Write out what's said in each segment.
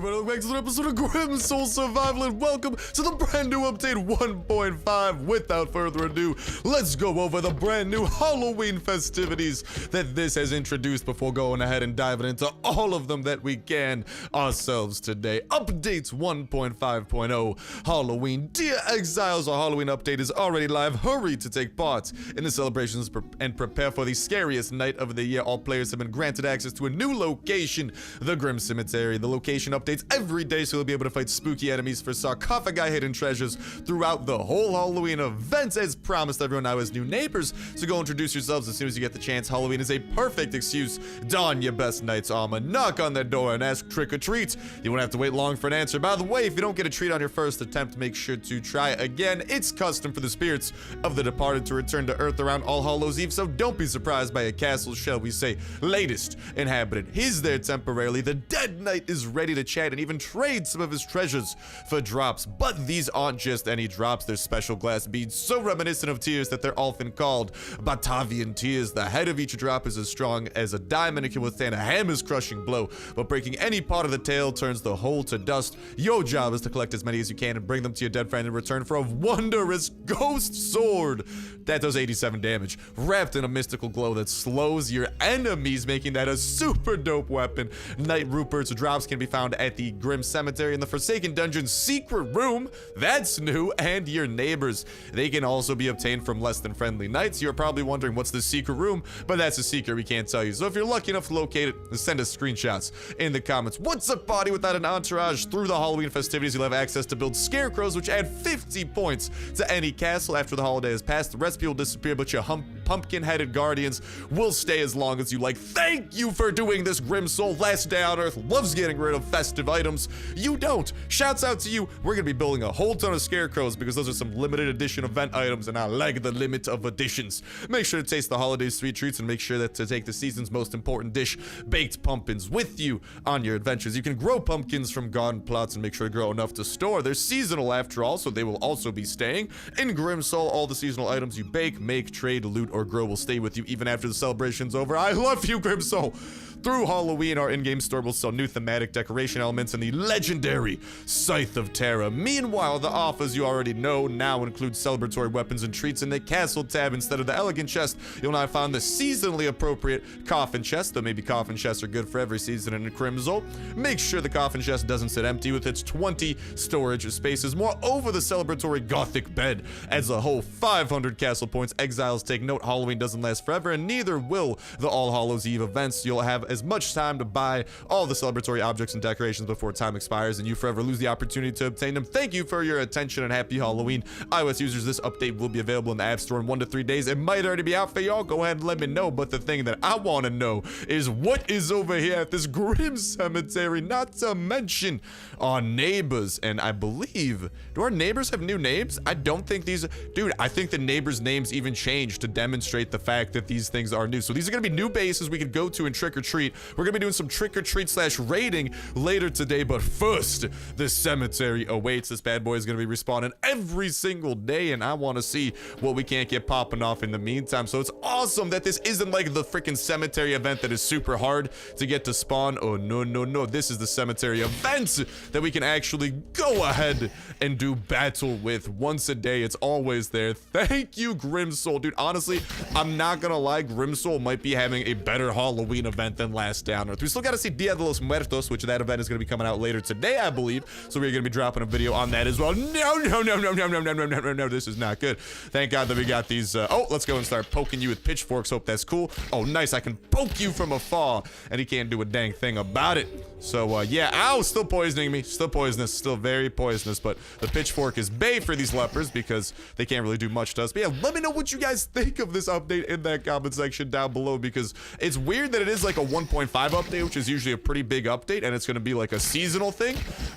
everybody, welcome back to another episode of Grim Soul Survival, and welcome to the brand new update 1.5. Without further ado, let's go over the brand new Halloween festivities that this has introduced before going ahead and diving into all of them that we can ourselves today. Updates 1.5.0 Halloween. Dear Exiles, our Halloween update is already live. Hurry to take part in the celebrations and prepare for the scariest night of the year. All players have been granted access to a new location, the Grim Cemetery. The location updates every day, so you'll be able to fight spooky enemies for sarcophagi hidden treasures throughout the whole Halloween event. As promised, everyone now has new neighbors, so go introduce yourselves as soon as you get the chance. Halloween is a perfect excuse. Don your best knight's armor, knock on their door, and ask trick or treat. You won't have to wait long for an answer. By the way, if you don't get a treat on your first attempt, make sure to try again. It's custom for the spirits of the departed to return to Earth around All Hallows Eve, so don't be surprised by a castle, shall we say, latest inhabitant. He's there temporarily. The dead knight is ready to chat and even trade some of his treasures for drops. But these aren't just any drops. They're special glass beads so reminiscent of tears that they're often called Batavian tears. The head of each drop is as strong as a diamond and can withstand a hammer's crushing blow, but breaking any part of the tail turns the whole to dust. Your job is to collect as many as you can and bring them to your dead friend in return for a wondrous ghost sword that does 87 damage, wrapped in a mystical glow that slows your enemies, making that a super dope weapon. Knight Rupert's drops can be found at the Grim Cemetery in the Forsaken Dungeon's secret room. That's new. And your neighbors, they can also be obtained from less than friendly knights. You're probably wondering what's the secret room, but that's a secret we can't tell you. So if you're lucky enough to locate it, send us screenshots in the comments. What's a party without an entourage? Through the Halloween festivities, you'll have access to build scarecrows, which add 50 points to any castle. After the holiday has passed, the recipe will disappear, but your pumpkin-headed guardians will stay as long as you like. Thank you for doing this, Grim Soul. Last day on Earth loves getting rid of festive items. You don't. Shouts out to you. We're gonna be building a whole ton of scarecrows because those are some limited edition event items, and I like the limit of editions. Make sure to taste the holiday sweet treats and make sure that to take the season's most important dish, baked pumpkins, with you on your adventures. You can grow pumpkins from garden plots and make sure to grow enough to store. They're seasonal after all, so they will also be staying. In Grim Soul, all the seasonal items you bake, make, trade, loot, or grow will stay with you even after the celebration's over. I love you, Grim Soul. Through Halloween, our in-game store will sell new thematic decoration elements and the legendary Scythe of Terror. Meanwhile, the offers you already know now include celebratory weapons and treats in the castle tab. Instead of the elegant chest, you'll now find the seasonally appropriate coffin chest, though maybe coffin chests are good for every season in Crimson. Make sure the coffin chest doesn't sit empty with its 20 storage spaces. Moreover, the celebratory gothic bed adds a whole 500 castle points. Exiles, take note, Halloween doesn't last forever, and neither will the All Hallows Eve events. You'll have as much time to buy all the celebratory objects and decorations before time expires, and you forever lose the opportunity to obtain them. Thank you for your attention and happy Halloween. iOS users, this update will be available in the App Store in 1 to 3 days. It might already be out for y'all. Go ahead and let me know. But the thing that I want to know is what is over here at this Grim Cemetery, not to mention our neighbors. And I believe, do our neighbors have new names? I don't think these, dude, I think the neighbors' names even changed to demonstrate the fact that these things are new. So these are going to be new bases we can go to and trick or treat. We're gonna be doing some trick or treat / raiding later today, but first, the cemetery awaits. This bad boy is gonna be respawning every single day, and I want to see what we can't get popping off in the meantime. So it's awesome that this isn't like the freaking cemetery event that is super hard to get to spawn. Oh no, no, no, this is the cemetery event that we can actually go ahead and do battle with once a day. It's always there. Thank you, Grim Soul. Dude, honestly, I'm not gonna lie, Grim Soul might be having a better Halloween event than last day on Earth. We still gotta see Dia de los Muertos, which that event is gonna be coming out later today, I believe. So we're gonna be dropping a video on that as well. No, this is not good. Thank God that we got these. Oh, let's go and start poking you with pitchforks. Hope that's cool. Oh, nice. I can poke you from afar, and he can't do a dang thing about it. So, yeah. Ow, still poisoning me. Still poisonous. Still very poisonous. But the pitchfork is bae for these lepers because they can't really do much to us. But yeah, let me know what you guys think of this update in that comment section down below, because it's weird that it is like a 1.5 update, which is usually a pretty big update, and it's going to be like a seasonal thing.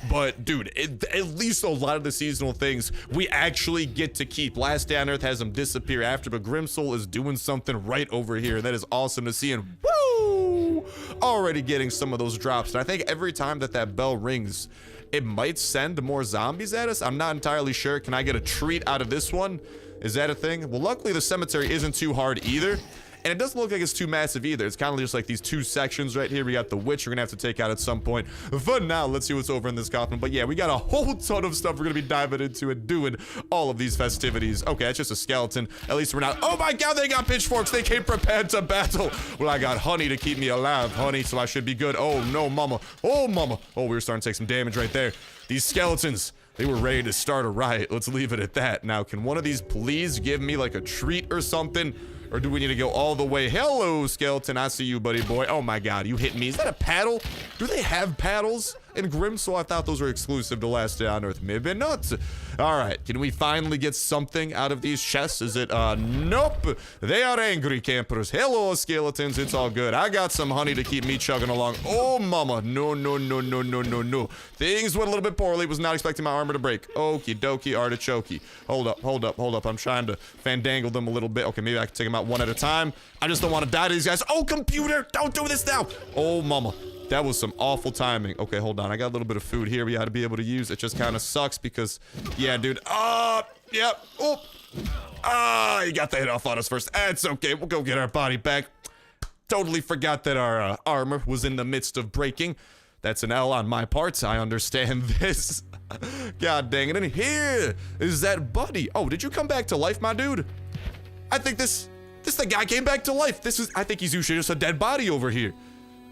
But dude, at least a lot of the seasonal things we actually get to keep. Last Day on Earth has them disappear after, but Grim Soul is doing something right over here. That is awesome to see. And woo, already getting some of those drops. And I think every time that that bell rings, it might send more zombies at us. I'm not entirely sure. Can I get a treat out of this one? Is that a thing? Well, luckily the cemetery isn't too hard either. And it doesn't look like it's too massive either. It's kind of just like these 2 sections right here. We got the witch we're gonna have to take out at some point. For now, let's see what's over in this coffin. But yeah, we got a whole ton of stuff we're gonna be diving into and doing all of these festivities. Okay, that's just a skeleton. At least we're not. Oh my god, they got pitchforks. They came prepared to battle. Well, I got honey to keep me alive, honey, so I should be good. Oh no, mama. Oh, mama. Oh, we were starting to take some damage right there. These skeletons, they were ready to start a riot. Let's leave it at that. Now, can one of these please give me like a treat or something? Or do we need to go all the way? Hello, skeleton. I see you, buddy boy. Oh my god, you hit me. Is that a paddle? Do they have paddles in Grimsoul? I thought those were exclusive to Last Day on Earth. Maybe not. All right, can we finally get something out of these chests? Is it, nope. They are angry campers. Hello, skeletons. It's all good. I got some honey to keep me chugging along. Oh, mama. No, no, no, no, no, no, no. Things went a little bit poorly. Was not expecting my armor to break. Okie dokie, artichoke. Hold up, hold up, hold up. I'm trying to fandangle them a little bit. Okay, maybe I can take them out one at a time. I just don't want to die to these guys. Oh, computer, don't do this now. Oh, mama. That was some awful timing. Okay, hold on. I got a little bit of food here we ought to be able to use. It just kind of sucks because, yeah, dude. Yep. Oh. You got the hit off on us first. That's okay. We'll go get our body back. Totally forgot that our armor was in the midst of breaking. That's an L on my part. I understand this. God dang it. And here is that buddy. Oh, did you come back to life, my dude? I think the guy came back to life. I think he's usually just a dead body over here.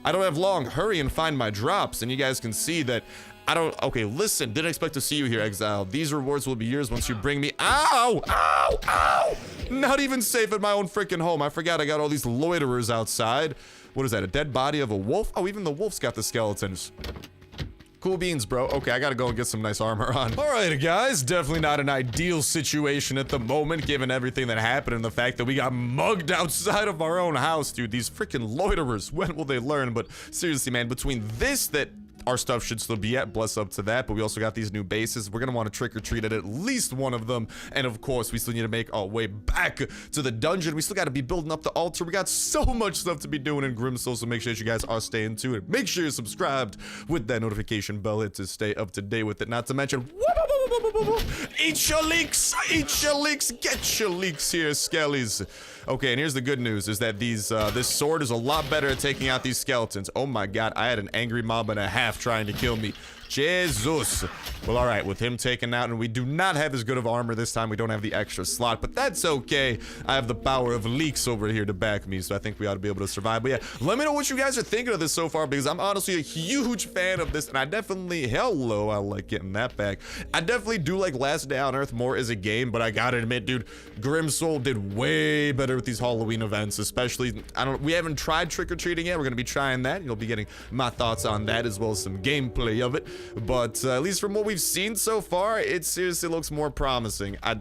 I don't have long. Hurry and find my drops. And you guys can see that okay, listen. Didn't expect to see you here, exile. These rewards will be yours once you bring me. Ow! Ow! Ow! Not even safe at my own freaking home. I forgot I got all these loiterers outside. What is that? A dead body of a wolf? Oh, even the wolf's got the skeletons. Cool beans, bro. Okay, I gotta go and get some nice armor on. All right, guys. Definitely not an ideal situation at the moment, given everything that happened and the fact that we got mugged outside of our own house, dude. These freaking loiterers. When will they learn? But seriously, man, between this that our stuff should still be at, bless up to that, but we also got these new bases. We're gonna want to trick-or-treat at least one of them, and of course we still need to make our way back to the dungeon. We still got to be building up the altar. We got so much stuff to be doing in Grimsoul, so make sure that you guys are staying tuned. Make sure you're subscribed with that notification bell hit to stay up to date with it. Not to mention, eat your leeks, get your leeks here, skellies. Okay, and here's the good news, is that this sword is a lot better at taking out these skeletons. Oh my god, I had an angry mob and a half trying to kill me. Jesus. Well, all right, with him taken out, and we do not have as good of armor this time. We don't have the extra slot, but that's okay. I have the power of leeks over here to back me, so I think we ought to be able to survive. But yeah, let me know what you guys are thinking of this so far, because I'm honestly a huge fan of this, and I definitely, I like getting that back. I definitely do like Last Day on Earth more as a game, but I gotta admit, dude, Grimsoul did way better with these Halloween events, especially, we haven't tried trick-or-treating yet. We're gonna be trying that. You'll be getting my thoughts on that, as well as some gameplay of it. But at least from what we've seen so far, it seriously looks more promising. I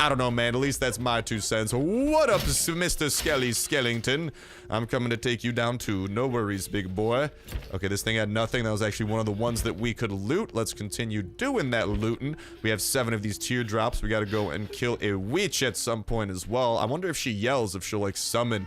don't know, man. At least that's my 2 cents. What up, Mr. Skellington? I'm coming to take you down too. No worries, big boy. Okay, this thing had nothing. That was actually one of the ones that we could loot. Let's continue doing that looting. We have 7 of these teardrops. We got to go and kill a witch at some point as well. I wonder if she yells, if she'll like summon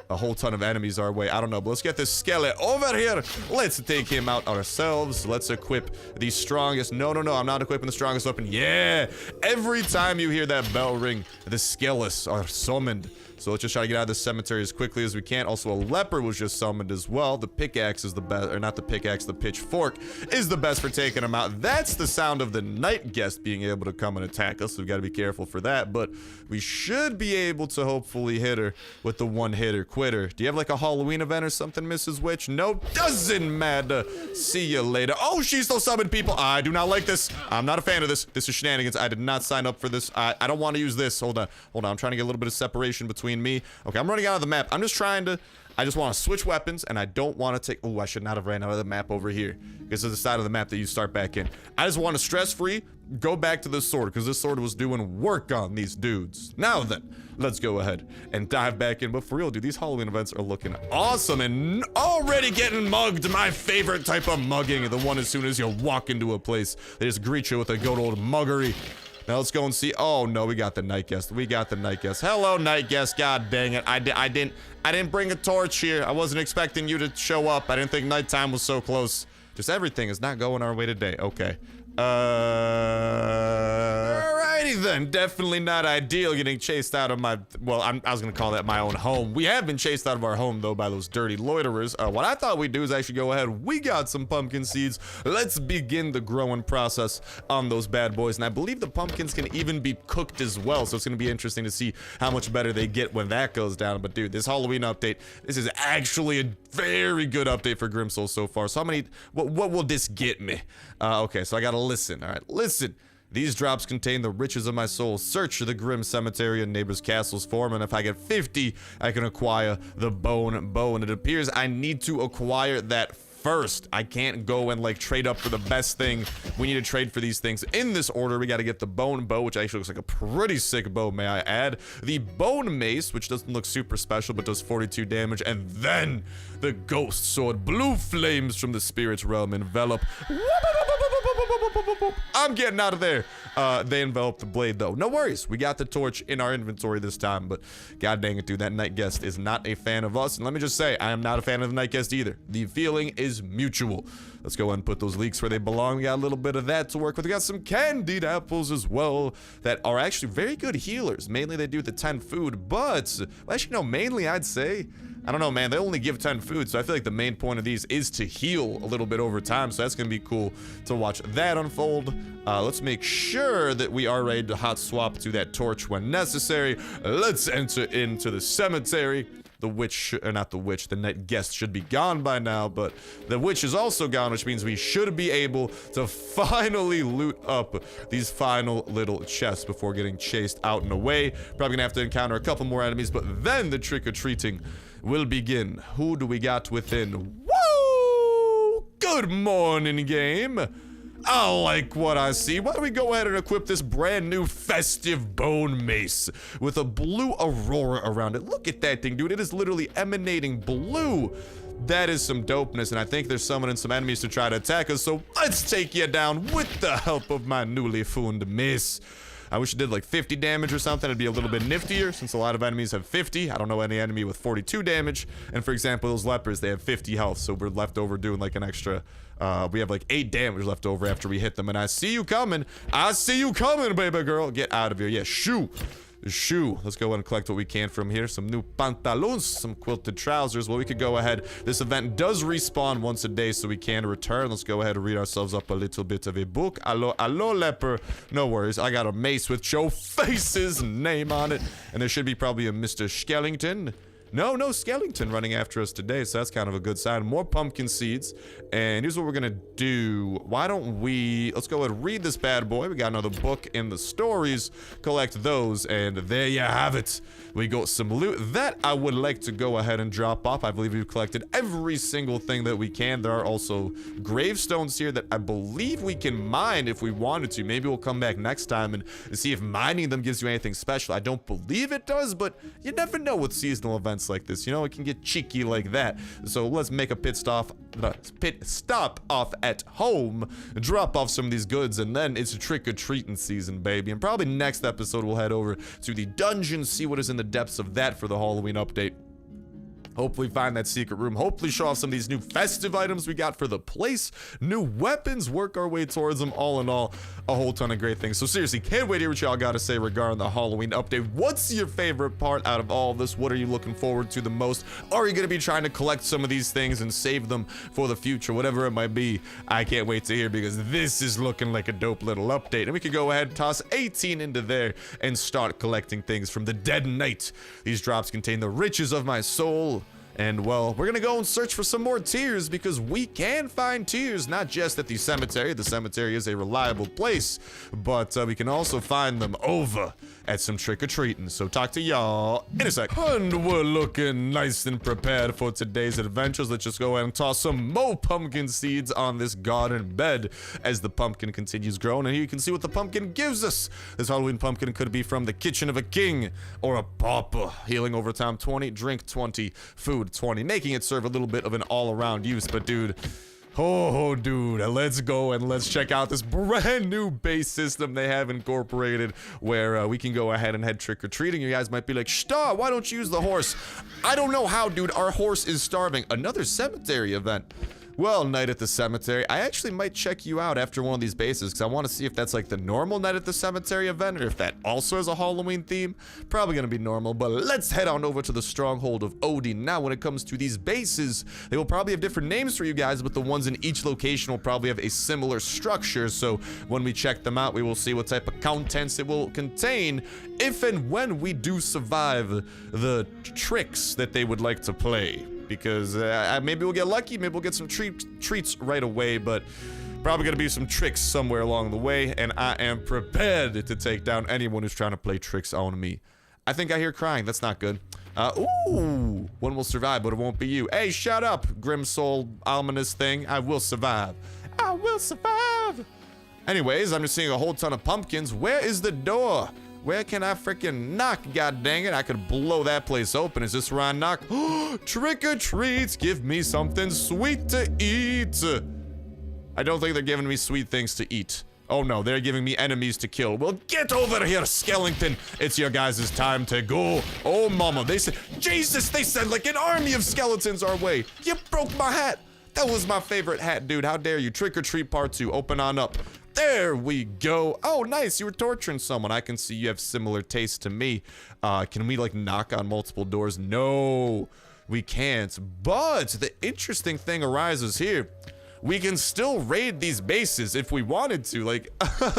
a whole ton of enemies our way. I don't know, but let's get this skeleton over here. Let's take him out ourselves. Let's equip the strongest. No, I'm not equipping the strongest weapon. Yeah, every time you hear that bell ring, the skeletons are summoned. So let's just try to get out of this cemetery as quickly as we can. Also, a leper was just summoned as well. The pickaxe is the best, or not the pickaxe, the pitchfork is the best for taking them out. That's the sound of the night guest being able to come and attack us, so we've got to be careful for that. But we should be able to hopefully hit her with the one-hitter quitter. Do you have like a Halloween event or something, Mrs. Witch? No, doesn't matter. See you later. Oh, she still summoned people. I do not like this. I'm not a fan of this. This is shenanigans. I did not sign up for this. I don't want to use this. Hold on. I'm trying to get a little bit of separation between me. Okay, I'm running out of the map. I just want to switch weapons, and I don't want to take... Oh, I should not have ran out of the map over here. This is the side of the map that you start back in. I just want to stress-free go back to this sword, because this sword was doing work on these dudes. Now then, let's go ahead and dive back in. But for real, dude, these Halloween events are looking awesome and already getting mugged. My favorite type of mugging, the one as soon as you walk into a place, they just greet you with a good old muggery. Now let's go and see. Oh no, we got the night guest. Hello, night guest. God dang it. I didn't bring a torch here. I wasn't expecting you to show up. I didn't think nighttime was so close. Just everything is not going our way today. Okay. All right. Alrighty then, definitely not ideal getting chased out of my, well, I was gonna call that my own home. We have been chased out of our home though by those dirty loiterers. What I thought we'd do is actually go ahead, we got some pumpkin seeds. Let's begin the growing process on those bad boys. And I believe the pumpkins can even be cooked as well. So it's gonna be interesting to see how much better they get when that goes down. But dude, this Halloween update, this is actually a very good update for Grimsoul so far. So how many, what will this get me? Okay, so I gotta listen, all right, listen. These drops contain the riches of my soul. Search the grim cemetery and neighbors' castles for them, and if I get 50, I can acquire the bone bow. And it appears I need to acquire that first. I can't go and like trade up for the best thing. We need to trade for these things in this order. We got to get the bone bow, which actually looks like a pretty sick bow, may I add. The bone mace, which doesn't look super special but does 42 damage, and then the ghost sword. Blue flames from the spirit's realm envelop. I'm getting out of there. They envelop the blade though. No worries, we got the torch in our inventory this time, but god dang it, dude, that night guest is not a fan of us. And let me just say, I am not a fan of the night guest either. The feeling is mutual. Let's go ahead and put those leeks where they belong. We got a little bit of that to work with. We got some candied apples as well that are actually very good healers. Mainly they do the 10 food, but well, actually no, mainly I'd say, I don't know, man, they only give 10 food, so I feel like the main point of these is to heal a little bit over time, so that's gonna be cool to watch that unfold. Let's make sure that we are ready to hot swap to that torch when necessary. Let's enter into the cemetery. The witch, or not the witch, the night guest should be gone by now, but the witch is also gone, which means we should be able to finally loot up these final little chests before getting chased out and away. Probably gonna have to encounter a couple more enemies, but then the trick-or-treating will begin. Who do we got within? Woo! Good morning, game. I like what I see. Why don't we go ahead and equip this brand new festive bone mace with a blue aurora around it. Look at that thing, dude. It is literally emanating blue. That is some dopeness, and I think they're summoning some enemies to try to attack us, so let's take you down with the help of my newly found mace. I wish it did like 50 damage or something. It'd be a little bit niftier since a lot of enemies have 50. I don't know any enemy with 42 damage. And for example, those lepers, they have 50 health. So we're left over doing like an extra, we have like 8 damage left over after we hit them. And I see you coming. I see you coming, baby girl. Get out of here. Yeah, shoo. Shoe. Let's go ahead and collect what we can from here. Some new pantaloons, some quilted trousers. Well, we could go ahead. This event does respawn once a day, so we can return. Let's go ahead and read ourselves up a little bit of a book. Allo, leper. No worries. I got a mace with Joe Face's name on it. And there should be probably a Mr. Skellington. No Skellington running after us today, so that's kind of a good sign. More pumpkin seeds, and here's what we're gonna do. Why don't we, let's go ahead and read this bad boy. We got another book in the stories. Collect those, and there you have it. We got some loot that I would like to go ahead and drop off. I believe we've collected every single thing that we can. There are also gravestones here that I believe we can mine if we wanted to. Maybe we'll come back next time and see if mining them gives you anything special. I don't believe it does, but you never know with seasonal events like this, you know, it can get cheeky like that. So let's make a pit stop off at home, drop off some of these goods, and then it's a trick-or-treating season, baby. And probably next episode we'll head over to the dungeon, see what is in the depths of that for the Halloween update. Hopefully find that secret room. Hopefully show off some of these new festive items we got for the place. New weapons, work our way towards them. All in all, a whole ton of great things. So seriously, can't wait to hear what y'all got to say regarding the Halloween update. What's your favorite part out of all of this? What are you looking forward to the most? Are you going to be trying to collect some of these things and save them for the future? Whatever it might be, I can't wait to hear because this is looking like a dope little update. And we could go ahead and toss 18 into there and start collecting things from the dead night. These drops contain the riches of my soul. And, well, we're gonna go and search for some more tears because we can find tears, not just at the cemetery. The cemetery is a reliable place, but we can also find them over at some trick-or-treating. So talk to y'all in a sec. And we're looking nice and prepared for today's adventures. Let's just go ahead and toss some more pumpkin seeds on this garden bed as the pumpkin continues growing. And here you can see what the pumpkin gives us. This Halloween pumpkin could be from the kitchen of a king or a pauper. Healing over time 20, drink 20, food 20, making it serve a little bit of an all-around use. But dude, dude, let's go and let's check out this brand new base system they have incorporated where we can go ahead and head trick-or-treating. You guys might be like, Star, why don't you use the horse? I don't know how, dude. Our horse is starving. Another cemetery event. Well, Night at the Cemetery, I actually might check you out after one of these bases because I want to see if that's like the normal Night at the Cemetery event or if that also has a Halloween theme. Probably going to be normal, but let's head on over to the Stronghold of Odin. Now, when it comes to these bases, they will probably have different names for you guys, but the ones in each location will probably have a similar structure. So when we check them out, we will see what type of contents it will contain if and when we do survive the tricks that they would like to play. Because maybe we'll get lucky, maybe we'll get some treats right away, but probably gonna be some tricks somewhere along the way, and I am prepared to take down anyone who's trying to play tricks on me. I think I hear crying. That's not good. Ooh, one will survive, but it won't be you. Hey, shut up, grim soul ominous thing. I will survive. I will survive. Anyways, I'm just seeing a whole ton of pumpkins. Where is the door? Where can I freaking knock? God dang it, I could blow that place open. Is this where I knock? Trick or treats, give me something sweet to eat. I don't think they're giving me sweet things to eat. Oh no, they're giving me enemies to kill. Well, get over here, skeleton. It's your guys' time to go. Oh mama, they said, Jesus, they sent like an army of skeletons our way. You broke my hat. That was my favorite hat, dude. How dare you? Trick or treat part 2, open on up. There we go. Oh, nice. You were torturing someone. I can see you have similar taste to me. Can we like knock on multiple doors? No, we can't. But the interesting thing arises here. We can still raid these bases if we wanted to, like,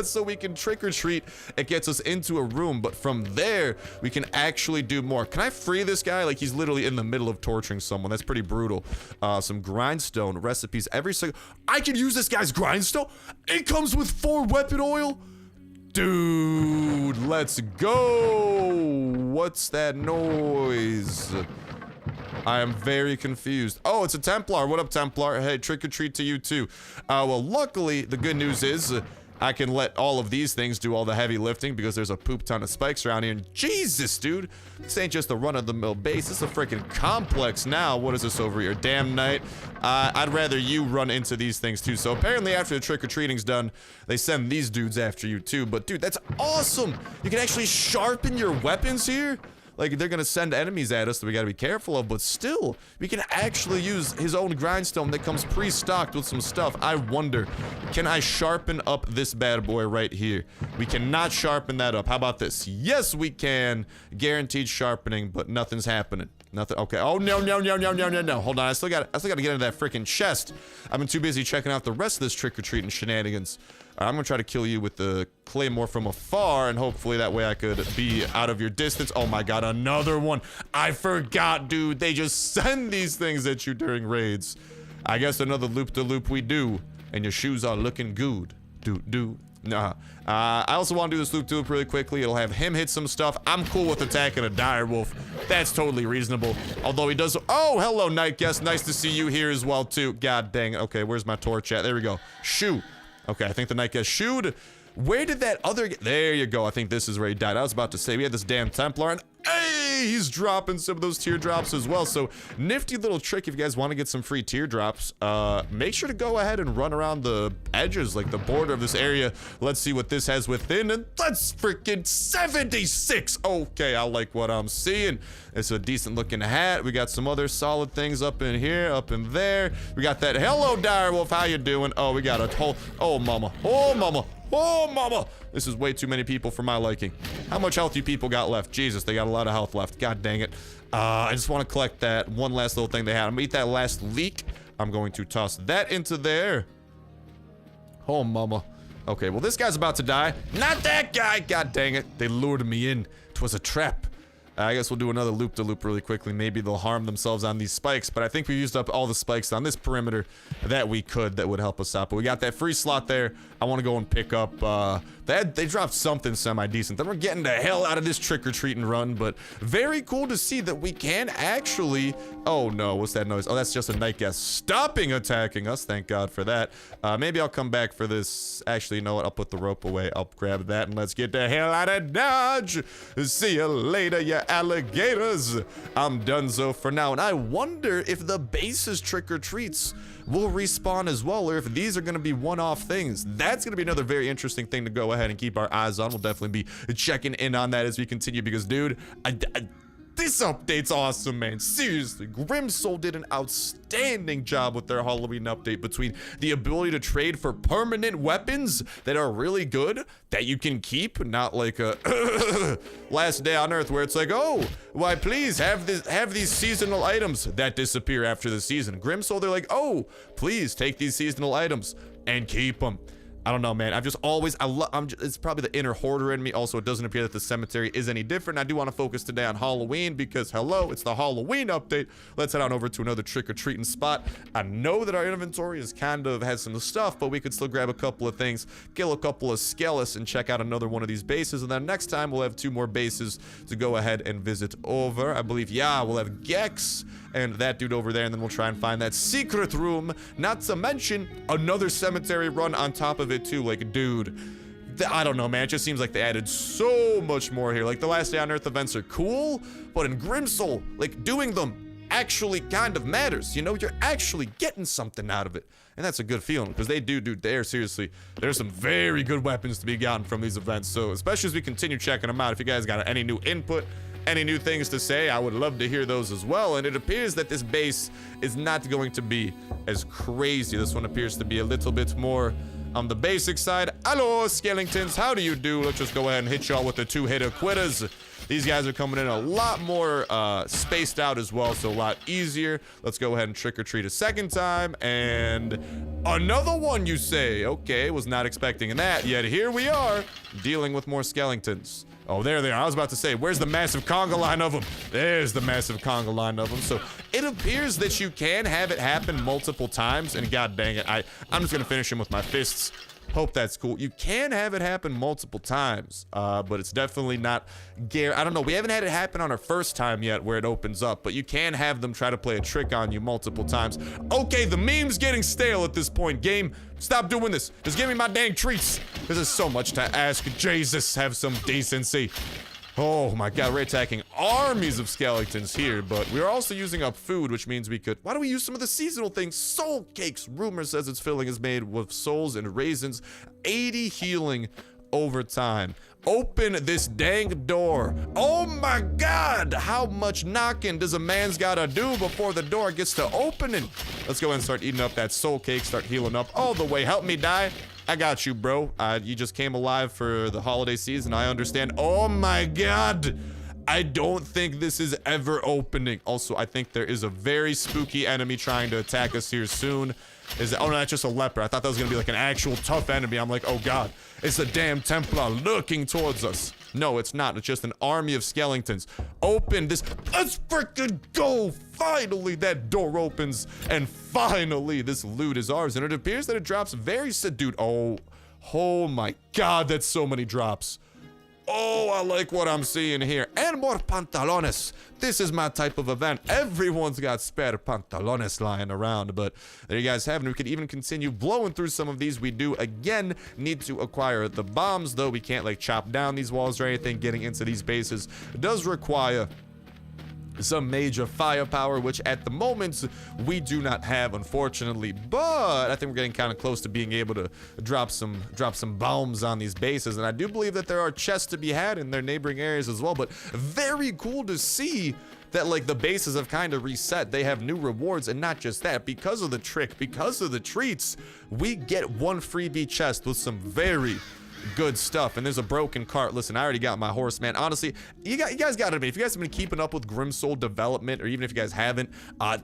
so we can trick or treat. It gets us into a room, but from there, we can actually do more. Can I free this guy? Like, he's literally in the middle of torturing someone. That's pretty brutal. Some grindstone recipes. Every single... I can use this guy's grindstone? It comes with 4 weapon oil? Dude, let's go. What's that noise? I am very confused. Oh, it's a Templar. What up, Templar? Hey, trick or treat to you too. Well, luckily, the good news is I can let all of these things do all the heavy lifting because there's a poop ton of spikes around here. And Jesus, dude, this ain't just a run-of-the-mill base. This is a freaking complex now. What is this over here? Damn night. I'd rather you run into these things too. So apparently after the trick-or-treating's done, they send these dudes after you too. But dude, that's awesome. You can actually sharpen your weapons here. Like, they're gonna send enemies at us that we gotta be careful of, but still, we can actually use his own grindstone that comes pre-stocked with some stuff. I wonder, can I sharpen up this bad boy right here? We cannot sharpen that up. How about this? Yes, we can. Guaranteed sharpening, but nothing's happening. Nothing. Okay. Oh, no. Hold on. I still gotta get into that freaking chest. I've been too busy checking out the rest of this trick-or-treating shenanigans. I'm gonna try to kill you with the claymore from afar, and hopefully that way I could be out of your distance. Oh my god, another one. I forgot, dude. They just send these things at you during raids. I guess another loop-de-loop we do. And your shoes are looking good. Nah. I also want to do this loop-de-loop really quickly. It'll have him hit some stuff. I'm cool with attacking a dire wolf. That's totally reasonable. Although he does... Oh, hello, night guest. Nice to see you here as well, too. God dang it. Okay, where's my torch at? There we go. Shoo. Okay, I think the night guest shooed. Where did that other... There you go. I think this is where he died. I was about to say, we had this damn Templar, and hey, he's dropping some of those teardrops as well. So, nifty little trick if you guys want to get some free teardrops. Make sure to go ahead and run around the edges, like the border of this area. Let's see what this has within, and that's freaking 76. Okay, I like what I'm seeing. It's a decent looking hat. We got some other solid things up in here, up in there. We got that. Hello, direwolf. How you doing? Oh, we got a whole... Oh, mama. Oh, mama. Oh, mama. This is way too many people for my liking. How much health you people got left? Jesus, they got a lot of health left. God dang it. I just want to collect that one last little thing they had. I'm gonna eat that last leek. I'm going to toss that into there. Oh, mama. Okay, well, this guy's about to die. Not that guy. God dang it. They lured me in. 'Twas a trap. I guess we'll do another loop-de-loop really quickly. Maybe they'll harm themselves on these spikes, but I think we used up all the spikes on this perimeter that we could that would help us out. But we got that free slot there. I want to go and pick up, they dropped something semi-decent. Then we're getting the hell out of this trick-or-treat and run, but very cool to see that we can actually... Oh, no, what's that noise? Oh, that's just a night guest stopping attacking us. Thank God for that. Maybe I'll come back for this. Actually, you know what? I'll put the rope away. I'll grab that, and let's get the hell out of Dodge. See you later, you alligators. I'm donezo for now, and I wonder if the base's trick-or-treats will respawn as well, or if these are going to be one-off things. That's going to be another very interesting thing to go ahead and keep our eyes on. We'll definitely be checking in on that as we continue, because, dude, This update's awesome, man. Seriously, Grimsoul did an outstanding job with their Halloween update between the ability to trade for permanent weapons that are really good, that you can keep, not like a Last Day on Earth where it's like, oh, why please have these seasonal items that disappear after the season. Grimsoul, they're like, oh, please take these seasonal items and keep them. I don't know, man. I've just always, it's probably the inner hoarder in me. Also, it doesn't appear that the cemetery is any different. I do want to focus today on Halloween because, hello, it's the Halloween update. Let's head on over to another trick-or-treating spot. I know that our inventory is kind of has some stuff, but we could still grab a couple of things, kill a couple of skellies, and check out another one of these bases. And then next time, we'll have 2 more bases to go ahead and visit over. I believe, yeah, we'll have Gex and that dude over there, and then we'll try and find that secret room. Not to mention another cemetery run on top of it too. Like, dude, I don't know, man. It just seems like they added so much more here. Like, the Last Day on Earth events are cool, but in Grimsoul, like, doing them actually kind of matters. You know, you're actually getting something out of it, and that's a good feeling because they do, dude. Seriously, there's some very good weapons to be gotten from these events. So, especially as we continue checking them out, if you guys got any new input, any new things to say, I would love to hear those as well. And it appears that this base is not going to be as crazy. This one appears to be a little bit more on the basic side. Hello, skeletons, how do you do? Let's just go ahead and hit y'all with the 2-hitter quitters. These guys are coming in a lot more spaced out as well, so a lot easier. Let's go ahead and trick-or-treat a second time. And another one, you say? Okay, was not expecting that, yet here we are, dealing with more skeletons. Oh, there they are. I was about to say, where's the massive conga line of them? There's the massive conga line of them. So it appears that you can have it happen multiple times. And god dang it, I'm just going to finish him with my fists. Hope that's cool. You can have it happen multiple times, but it's definitely not I don't know. We haven't had it happen on our first time yet where it opens up, but you can have them try to play a trick on you multiple times. Okay, the meme's getting stale at this point. Game, stop doing this. Just give me my dang treats. This is so much to ask. Jesus, have some decency. Oh my god, we're attacking armies of skeletons here, but we're also using up food, which means we could... Why don't we use some of the seasonal things? Soul cakes. Rumor says its filling is made with souls and raisins. 80 healing over time. Open this dang door. Oh my god, how much knocking does a man's gotta do before the door gets to opening? Let's go ahead and start eating up that soul cake, start healing up all the way. Help me die. I got you, bro. You just came alive for the holiday season. I understand. Oh my god. I don't think this is ever opening. Also, I think there is a very spooky enemy trying to attack us here soon. Oh no, that's just a leper. I thought that was gonna be like an actual tough enemy. I'm like, oh god, it's a damn Templar lurking towards us. No, it's not. It's just an army of skeletons. Open this. Let's freaking go. Finally, that door opens. And finally, this loot is ours. And it appears that it drops very dude. Oh my god, that's so many drops. Oh, I like what I'm seeing here. And more pantalones. This is my type of event. Everyone's got spare pantalones lying around. But there you guys have it. We could even continue blowing through some of these. We do, again, need to acquire the bombs, though we can't, like, chop down these walls or anything. Getting into these bases does require some major firepower, which at the moment we do not have, unfortunately, but I think we're getting kind of close to being able to drop some bombs on these bases. And I do believe that there are chests to be had in their neighboring areas as well. But very cool to see that, like, the bases have kind of reset. They have new rewards, and not just that, because of the trick, because of the treats, we get 1 freebie chest with some very good stuff. And there's a broken cart. Listen, I already got my horse, man. Honestly, you guys gotta admit, if you guys have been keeping up with Grimsoul development, or even if you guys haven't,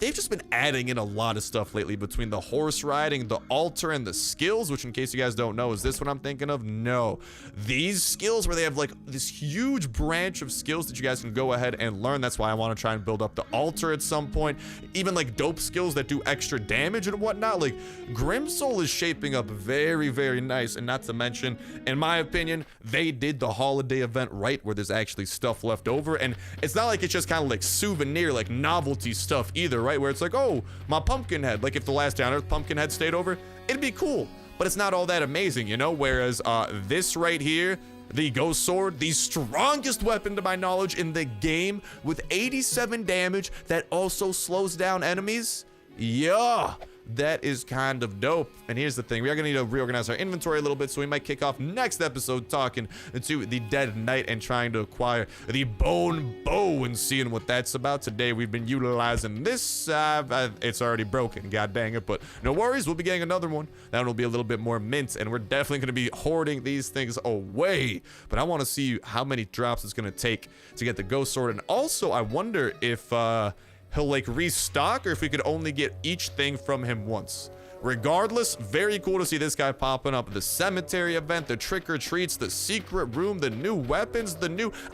they've just been adding in a lot of stuff lately between the horse riding, the altar, and the skills, which, in case you guys don't know, is this what I'm thinking of? No. These skills where they have, like, this huge branch of skills that you guys can go ahead and learn. That's why I want to try and build up the altar at some point. Even, like, dope skills that do extra damage and whatnot. Like, Grimsoul is shaping up very, very nice. And not to mention, in my opinion, they did the holiday event right, where there's actually stuff left over. And it's not like it's just kind of like souvenir, like novelty stuff either, right? Where it's like, oh, my pumpkin head. Like, if the Last Day on Earth pumpkin head stayed over, it'd be cool. But it's not all that amazing, you know? Whereas this right here, the Ghost Sword, the strongest weapon to my knowledge in the game, with 87 damage that also slows down enemies. Yeah, that is kind of dope. And here's the thing, we are gonna need to reorganize our inventory a little bit, so we might kick off next episode talking to the Dead Knight and trying to acquire the Bone Bow and seeing what that's about. Today we've been utilizing this. It's already broken, god dang it, but no worries, we'll be getting another one. That one will be a little bit more mint, and we're definitely gonna be hoarding these things away. But I want to see how many drops it's gonna take to get the ghost sword. And also I wonder if he'll like restock, or if we could only get each thing from him once. Regardless, very cool to see this guy popping up. The cemetery event, the trick-or-treats, the secret room, the new weapons,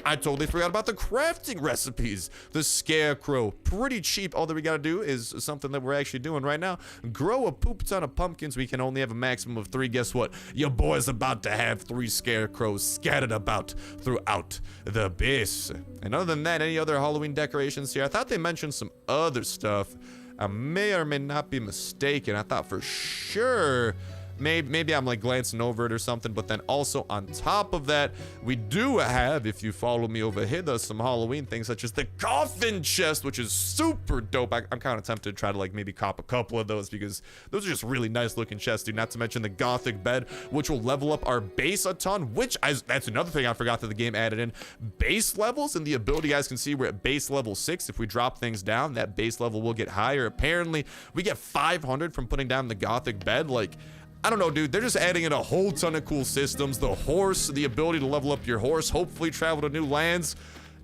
I totally forgot about the crafting recipes. The scarecrow, pretty cheap. All that we gotta do is something that we're actually doing right now. Grow a poop ton of pumpkins. We can only have a maximum of 3. Guess what? Your boy's about to have 3 scarecrows scattered about throughout the base. And other than that, any other Halloween decorations here? I thought they mentioned some other stuff. I may or may not be mistaken. I thought for sure maybe I'm like glancing over it or something, but then also on top of that, we do have, if you follow me over here, there's some Halloween things such as the coffin chest, which is super dope. I'm kind of tempted to try to like maybe cop a couple of those, because those are just really nice looking chests, dude. Not to mention the gothic bed, which will level up our base a ton, that's another thing I forgot that the game added in. Base levels and the ability, you guys can see we're at base level 6. If we drop things down, that base level will get higher. Apparently we get 500 from putting down the gothic bed. Like, I don't know, dude. They're just adding in a whole ton of cool systems. The horse, the ability to level up your horse, hopefully travel to new lands.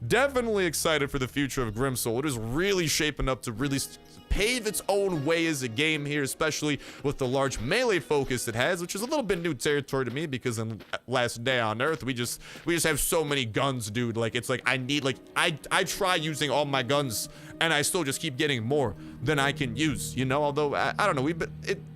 Definitely excited for the future of Grimsoul. It is really shaping up to really pave its own way as a game here, especially with the large melee focus it has, which is a little bit new territory to me, because in Last Day on Earth, we just have so many guns, dude. Like, it's like I try using all my guns and I still just keep getting more than I can use, you know? Although I don't know,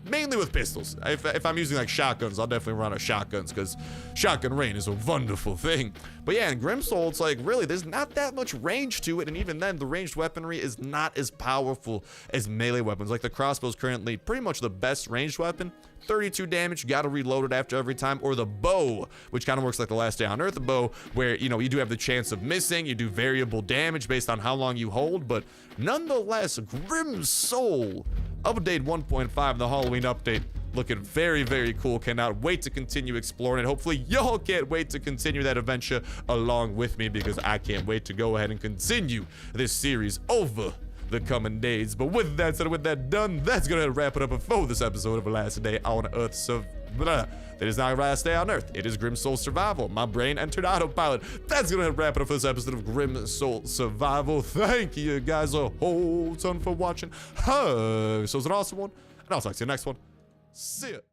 mainly with pistols. If I'm using like shotguns, I'll definitely run out of shotguns, because shotgun rain is a wonderful thing. But yeah, in Grimsoul, it's like, really, there's not that much range to it, and even then, the ranged weaponry is not as powerful as melee weapons. Like, the crossbow is currently pretty much the best ranged weapon. 32 damage, you gotta reload it after every time. Or the bow, which kind of works like the Last Day on Earth bow, where, you know, you do have the chance of missing, you do variable damage based on how long you hold, but nonetheless, Grimsoul update 1.5, the Halloween update, looking very, very cool. Cannot wait to continue exploring it. Hopefully y'all can't wait to continue that adventure along with me, because I can't wait to go ahead and continue this series over the coming days. But with that said, with that done, that's gonna wrap it up for this episode of Last Day on Earth. So that is not Last Day on Earth, it is Grimsoul Survival. My brain entered autopilot. That's gonna wrap it up for this episode of Grimsoul Survival. Thank you guys a whole ton for watching. So it's an awesome one, and I'll talk to you next one. See ya.